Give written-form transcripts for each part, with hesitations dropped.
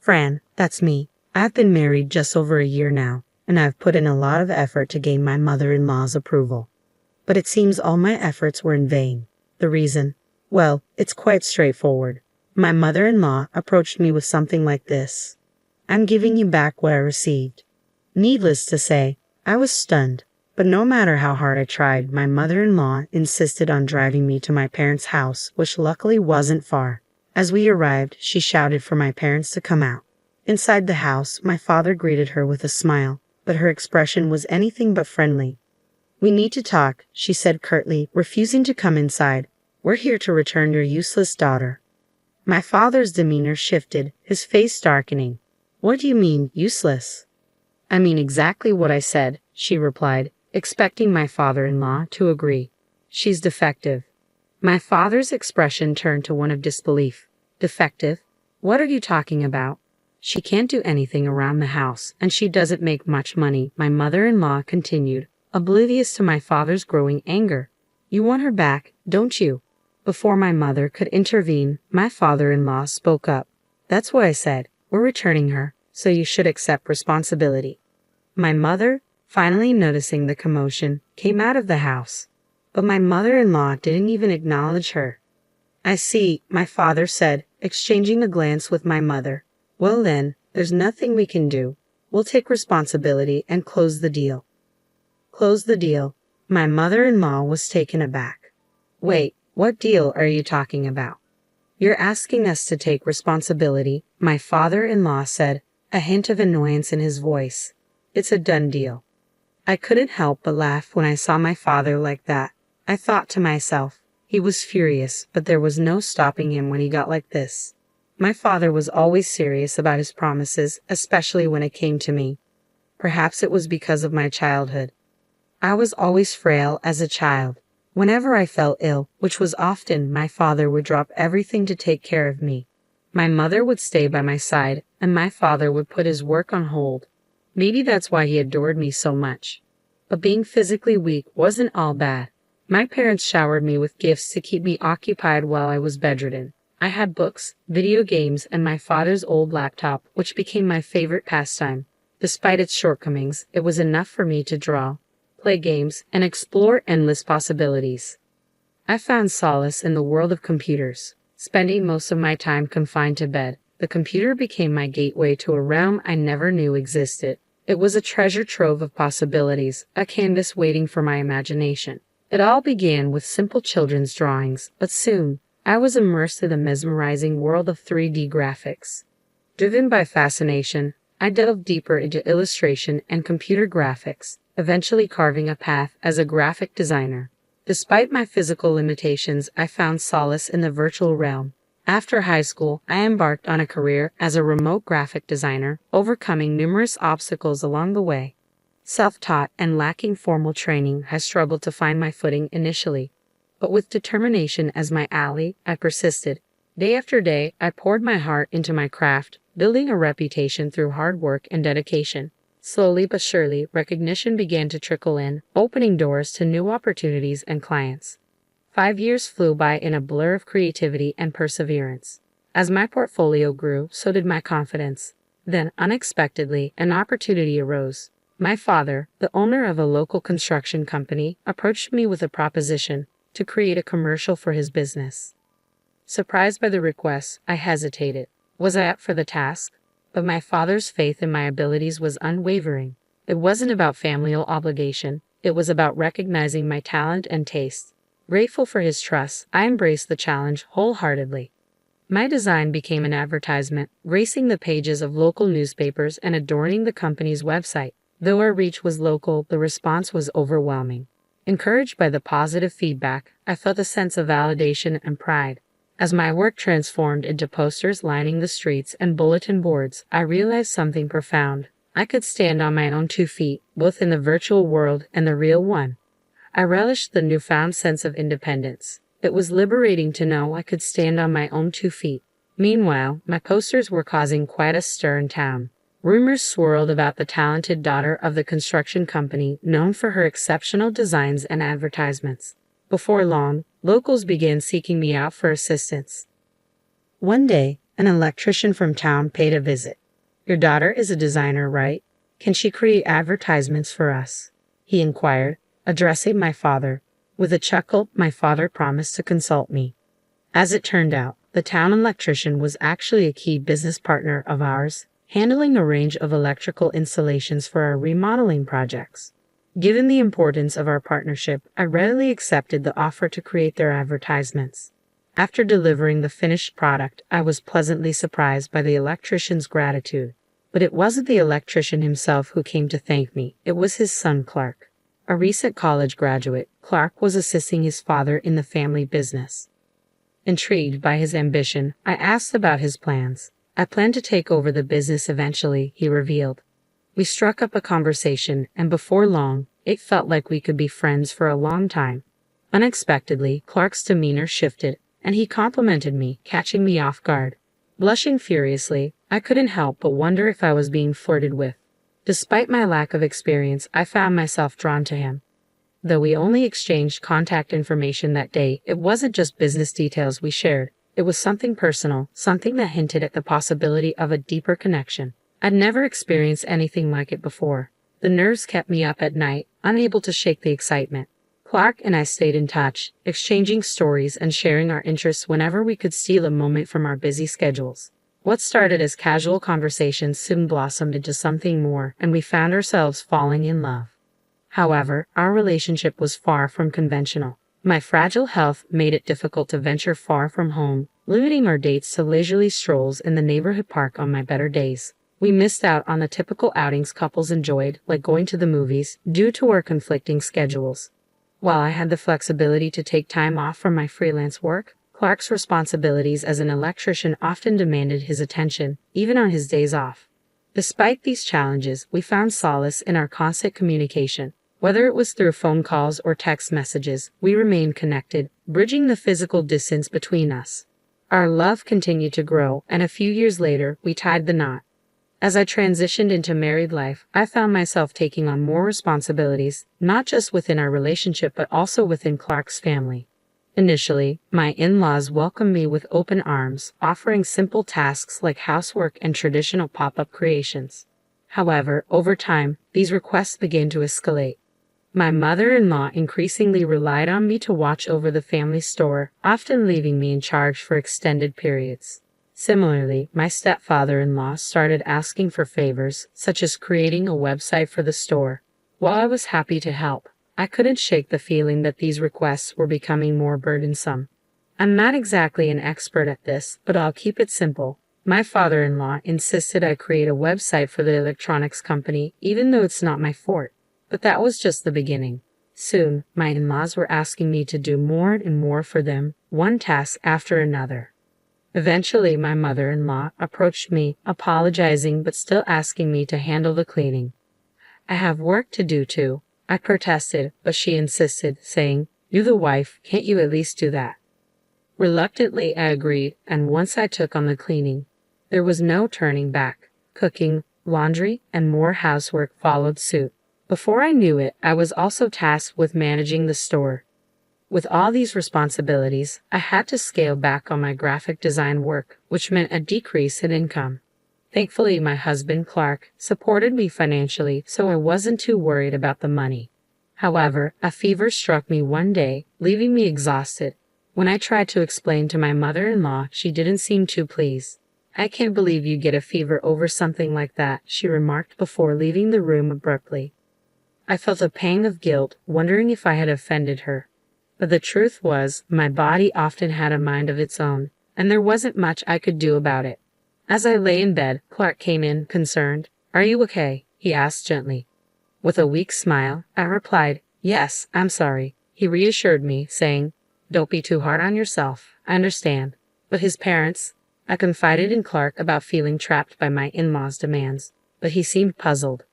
Fran, that's me. I've been married just over a year now, and I've put in a lot of effort to gain my mother-in-law's approval. But it seems all my efforts were in vain. The reason? Well, it's quite straightforward. My mother-in-law approached me with something like this. I'm giving you back what I received. Needless to say, I was stunned. But no matter how hard I tried, my mother-in-law insisted on driving me to my parents' house, which luckily wasn't far. As we arrived, she shouted for my parents to come out. Inside the house, my father greeted her with a smile, but her expression was anything but friendly. "We need to talk," she said curtly, refusing to come inside. "We're here to return your useless daughter." My father's demeanor shifted, his face darkening. "What do you mean, useless?" "I mean exactly what I said," she replied, expecting my father-in-law to agree. "She's defective." My father's expression turned to one of disbelief. "Defective? What are you talking about?" "She can't do anything around the house, and she doesn't make much money," my mother-in-law continued, oblivious to my father's growing anger. "You want her back, don't you?" Before my mother could intervene, my father-in-law spoke up. "That's what I said. We're returning her, so you should accept responsibility." My mother, finally noticing the commotion, came out of the house. But my mother-in-law didn't even acknowledge her. "I see," my father said, exchanging a glance with my mother. "Well then, there's nothing we can do. We'll take responsibility and close the deal." Close the deal? My mother-in-law was taken aback. "Wait, what deal are you talking about?" "You're asking us to take responsibility," my father-in-law said, a hint of annoyance in his voice. "It's a done deal." I couldn't help but laugh when I saw my father like that. I thought to myself, he was furious, but there was no stopping him when he got like this. My father was always serious about his promises, especially when it came to me. Perhaps it was because of my childhood. I was always frail as a child. Whenever I fell ill, which was often, my father would drop everything to take care of me. My mother would stay by my side, and my father would put his work on hold. Maybe that's why he adored me so much. But being physically weak wasn't all bad. My parents showered me with gifts to keep me occupied while I was bedridden. I had books, video games, and my father's old laptop, which became my favorite pastime. Despite its shortcomings, it was enough for me to draw, play games, and explore endless possibilities. I found solace in the world of computers. Spending most of my time confined to bed, the computer became my gateway to a realm I never knew existed. It was a treasure trove of possibilities, a canvas waiting for my imagination. It all began with simple children's drawings, but soon, I was immersed in the mesmerizing world of 3D graphics. Driven by fascination, I delved deeper into illustration and computer graphics, eventually carving a path as a graphic designer. Despite my physical limitations, I found solace in the virtual realm. After high school, I embarked on a career as a remote graphic designer, overcoming numerous obstacles along the way. Self-taught and lacking formal training, I struggled to find my footing initially. But with determination as my ally, I persisted. Day after day, I poured my heart into my craft, building a reputation through hard work and dedication. Slowly but surely, recognition began to trickle in, opening doors to new opportunities and clients. 5 years flew by in a blur of creativity and perseverance. As my portfolio grew, so did my confidence. Then, unexpectedly, an opportunity arose. My father, the owner of a local construction company, approached me with a proposition to create a commercial for his business. Surprised by the request, I hesitated. Was I up for the task? But my father's faith in my abilities was unwavering. It wasn't about familial obligation. It was about recognizing my talent and taste. Grateful for his trust, I embraced the challenge wholeheartedly. My design became an advertisement, gracing the pages of local newspapers and adorning the company's website. Though our reach was local, the response was overwhelming. Encouraged by the positive feedback, I felt a sense of validation and pride. As my work transformed into posters lining the streets and bulletin boards, I realized something profound. I could stand on my own 2 feet, both in the virtual world and the real one. I relished the newfound sense of independence. It was liberating to know I could stand on my own 2 feet. Meanwhile, my posters were causing quite a stir in town. Rumors swirled about the talented daughter of the construction company, known for her exceptional designs and advertisements. Before long, locals began seeking me out for assistance. One day, An electrician from town paid a visit. Your daughter is a designer, right? Can she create advertisements for us? He inquired, addressing my father. With a chuckle, my father promised to consult me. As it turned out, the town electrician was actually a key business partner of ours, handling a range of electrical installations for our remodeling projects. Given the importance of our partnership, I readily accepted the offer to create their advertisements. After delivering the finished product, I was pleasantly surprised by the electrician's gratitude. But it wasn't the electrician himself who came to thank me, it was his son Clark. A recent college graduate, Clark was assisting his father in the family business. Intrigued by his ambition, I asked about his plans. I plan to take over the business eventually, he revealed. We struck up a conversation, and before long, it felt like we could be friends for a long time. Unexpectedly, Clark's demeanor shifted, and he complimented me, catching me off guard. Blushing furiously, I couldn't help but wonder if I was being flirted with. Despite my lack of experience, I found myself drawn to him. Though we only exchanged contact information that day, it wasn't just business details we shared. It was something personal, something that hinted at the possibility of a deeper connection. I'd never experienced anything like it before. The nerves kept me up at night, unable to shake the excitement. Clark and I stayed in touch, exchanging stories and sharing our interests whenever we could steal a moment from our busy schedules. What started as casual conversations soon blossomed into something more, and we found ourselves falling in love. However, our relationship was far from conventional. My fragile health made it difficult to venture far from home, limiting our dates to leisurely strolls in the neighborhood park on my better days. We missed out on the typical outings couples enjoyed, like going to the movies, due to our conflicting schedules. While I had the flexibility to take time off from my freelance work, Clark's responsibilities as an electrician often demanded his attention, even on his days off. Despite these challenges, we found solace in our constant communication. Whether it was through phone calls or text messages, we remained connected, bridging the physical distance between us. Our love continued to grow, and a few years later, we tied the knot. As I transitioned into married life, I found myself taking on more responsibilities, not just within our relationship but also within Clark's family. Initially, my in-laws welcomed me with open arms, offering simple tasks like housework and traditional pop-up creations. However, over time, these requests began to escalate. My mother-in-law increasingly relied on me to watch over the family store, often leaving me in charge for extended periods. Similarly, my stepfather-in-law started asking for favors, such as creating a website for the store. While I was happy to help, I couldn't shake the feeling that these requests were becoming more burdensome. I'm not exactly an expert at this, but I'll keep it simple. My father-in-law insisted I create a website for the electronics company, even though it's not my forte. But that was just the beginning. Soon, my in-laws were asking me to do more and more for them, one task after another. Eventually, my mother-in-law approached me, apologizing but still asking me to handle the cleaning. I have work to do too, I protested, but she insisted, saying, "You're the wife, can't you at least do that?" Reluctantly, I agreed, and once I took on the cleaning, there was no turning back. Cooking, laundry, and more housework followed suit. Before I knew it, I was also tasked with managing the store. With all these responsibilities, I had to scale back on my graphic design work, which meant a decrease in income. Thankfully, my husband, Clark, supported me financially, so I wasn't too worried about the money. However, a fever struck me one day, leaving me exhausted. When I tried to explain to my mother-in-law, she didn't seem too pleased. "I can't believe you get a fever over something like that," she remarked before leaving the room abruptly. I felt a pang of guilt, wondering if I had offended her. But the truth was, my body often had a mind of its own, and there wasn't much I could do about it. As I lay in bed, Clark came in, concerned. "Are you okay?" he asked gently. With a weak smile, I replied, "Yes, I'm sorry." He reassured me, saying, "Don't be too hard on yourself. I understand." But his parents? I confided in Clark about feeling trapped by my in-laws' demands, but he seemed puzzled.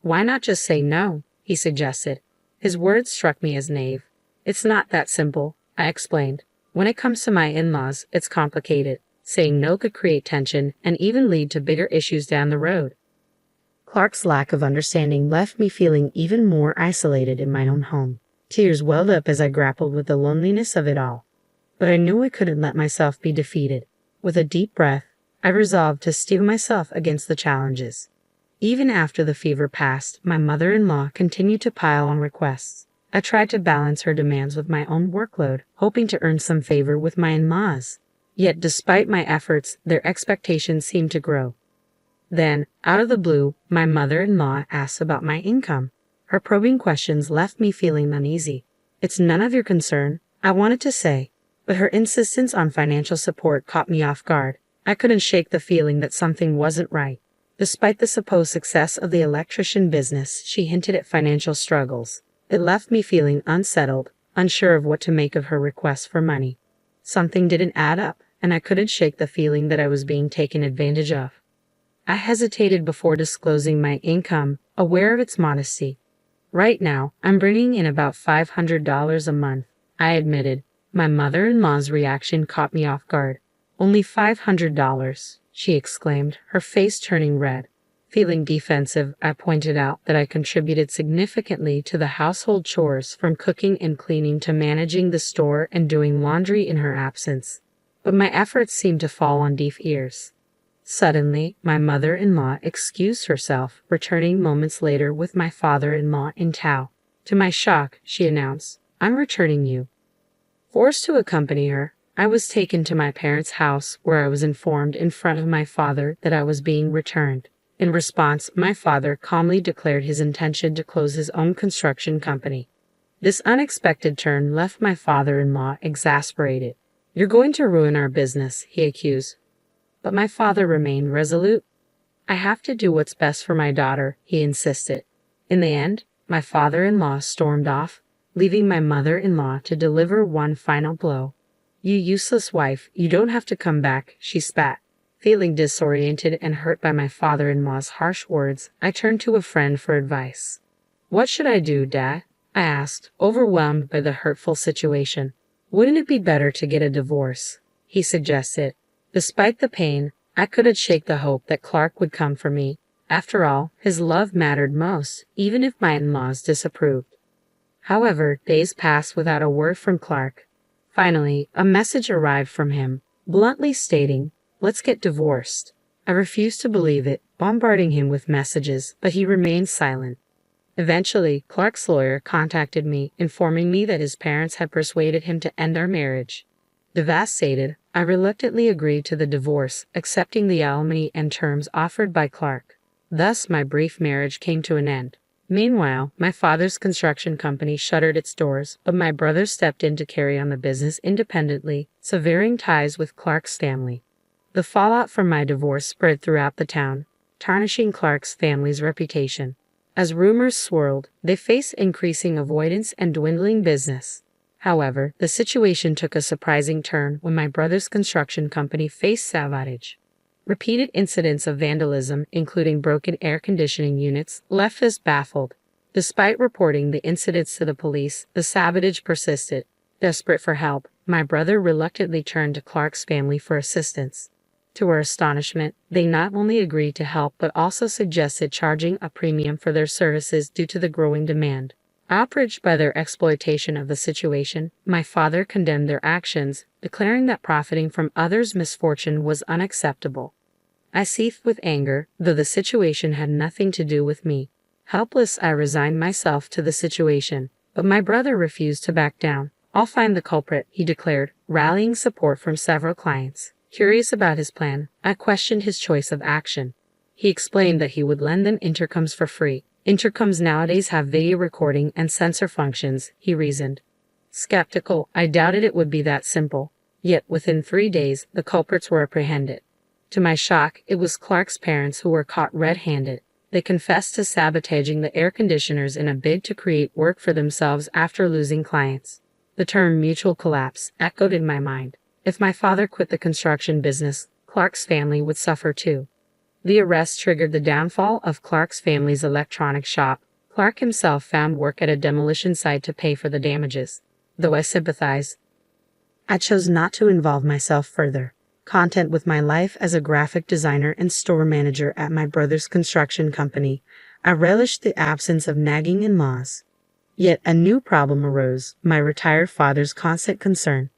"Why not just say no?" he suggested. His words struck me as naive. "It's not that simple," I explained. "When it comes to my in-laws, it's complicated. Saying no could create tension and even lead to bigger issues down the road." Clark's lack of understanding left me feeling even more isolated in my own home. Tears welled up as I grappled with the loneliness of it all. But I knew I couldn't let myself be defeated. With a deep breath, I resolved to steel myself against the challenges. Even after the fever passed, my mother-in-law continued to pile on requests. I tried to balance her demands with my own workload, hoping to earn some favor with my in-laws. Yet despite my efforts, their expectations seemed to grow. Then, out of the blue, my mother-in-law asked about my income. Her probing questions left me feeling uneasy. "It's none of your concern," I wanted to say, but her insistence on financial support caught me off guard. I couldn't shake the feeling that something wasn't right. Despite the supposed success of the electrician business, she hinted at financial struggles. It left me feeling unsettled, unsure of what to make of her request for money. Something didn't add up, and I couldn't shake the feeling that I was being taken advantage of. I hesitated before disclosing my income, aware of its modesty. "Right now, I'm bringing in about $500 a month," I admitted. My mother-in-law's reaction caught me off guard. "Only $500, she exclaimed, her face turning red. Feeling defensive, I pointed out that I contributed significantly to the household chores, from cooking and cleaning to managing the store and doing laundry in her absence. But my efforts seemed to fall on deaf ears. Suddenly, my mother-in-law excused herself, returning moments later with my father-in-law in tow. To my shock, she announced, "I'm returning you." Forced to accompany her, I was taken to my parents' house, where I was informed in front of my father that I was being returned. In response, my father calmly declared his intention to close his own construction company. This unexpected turn left my father-in-law exasperated. "You're going to ruin our business," he accused. But my father remained resolute. "I have to do what's best for my daughter," he insisted. In the end, my father-in-law stormed off, leaving my mother-in-law to deliver one final blow. "You useless wife, you don't have to come back," she spat. Feeling disoriented and hurt by my father-in-law's harsh words, I turned to a friend for advice. "What should I do, Dad?" I asked, overwhelmed by the hurtful situation. "Wouldn't it be better to get a divorce?" he suggested. Despite the pain, I couldn't shake the hope that Clark would come for me. After all, his love mattered most, even if my in-laws disapproved. However, days passed without a word from Clark. Finally, a message arrived from him, bluntly stating, "Let's get divorced." I refused to believe it, bombarding him with messages, but he remained silent. Eventually, Clark's lawyer contacted me, informing me that his parents had persuaded him to end our marriage. Devastated, I reluctantly agreed to the divorce, accepting the alimony and terms offered by Clark. Thus, my brief marriage came to an end. Meanwhile, my father's construction company shuttered its doors, but my brother stepped in to carry on the business independently, severing ties with Clark's family. The fallout from my divorce spread throughout the town, tarnishing Clark's family's reputation. As rumors swirled, they faced increasing avoidance and dwindling business. However, the situation took a surprising turn when my brother's construction company faced sabotage. Repeated incidents of vandalism, including broken air conditioning units, left us baffled. Despite reporting the incidents to the police, the sabotage persisted. Desperate for help, my brother reluctantly turned to Clark's family for assistance. To our astonishment, they not only agreed to help but also suggested charging a premium for their services due to the growing demand. Outraged by their exploitation of the situation, my father condemned their actions, declaring that profiting from others' misfortune was unacceptable. I seethed with anger, though the situation had nothing to do with me. Helpless, I resigned myself to the situation, but my brother refused to back down. "I'll find the culprit," he declared, rallying support from several clients. Curious about his plan, I questioned his choice of action. He explained that he would lend them intercoms for free. "Intercoms nowadays have video recording and sensor functions," he reasoned. Skeptical, I doubted it would be that simple. Yet within 3 days, the culprits were apprehended. To my shock, it was Clark's parents who were caught red-handed. They confessed to sabotaging the air conditioners in a bid to create work for themselves after losing clients. The term mutual collapse echoed in my mind. If my father quit the construction business, Clark's family would suffer too. The arrest triggered the downfall of Clark's family's electronics shop. Clark himself found work at a demolition site to pay for the damages. Though I sympathized, I chose not to involve myself further. Content with my life as a graphic designer and store manager at my brother's construction company, I relished the absence of nagging in-laws. Yet a new problem arose, my retired father's constant concern.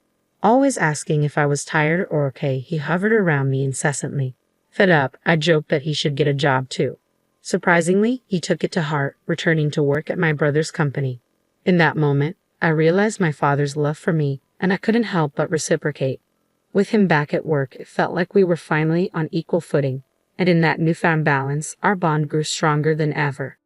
Always asking if I was tired or okay, he hovered around me incessantly. Fed up, I joked that he should get a job too. Surprisingly, he took it to heart, returning to work at my brother's company. In that moment, I realized my father's love for me, and I couldn't help but reciprocate. With him back at work, it felt like we were finally on equal footing, and in that newfound balance, our bond grew stronger than ever.